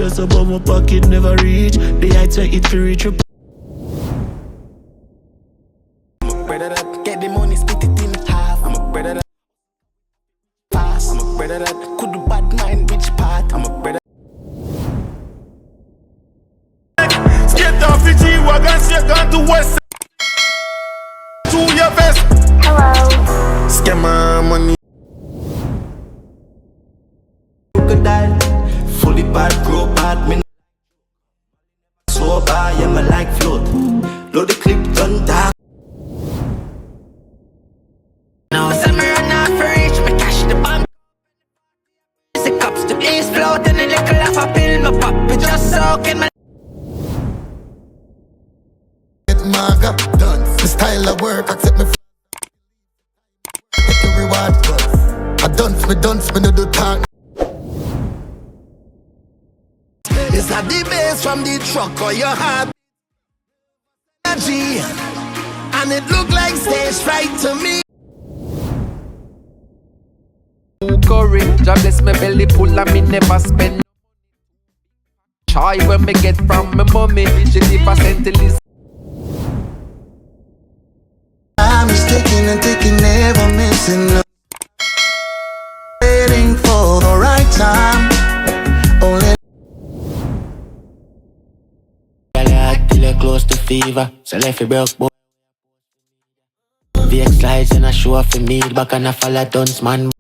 just above my pocket, never reach the heights where it will reach your. I'm a brother that get the money, split it in half. I'm a brother that fast. I'm a brother that could do bad mind which part. I'm a brother. Skate off the G-Wagon, shake on to West. To your best. Hello. Scammer money. Crocodile, fully bad, grow bad, me so bad, yeah, my like float. Load the clip, done dark. Now send me run off for reach, me cash the bank. The cups, the place float, and the little laugh a pill, my pop, me just soaking my. Get maga done. The style of work, accept me. Get the reward. I dunce, me no do talk. It's not the bass from the truck or your heart. And it look like stage fright to me. Curry, job bless me belly full and me never spend. Try when me get from me mommy, she leave a centilist. I'm just taking and taking, never missing. Waiting for the right time. Only Till you're close to fever, so left you broke boy. VX slides and I show off for me, back and I follow dunce man.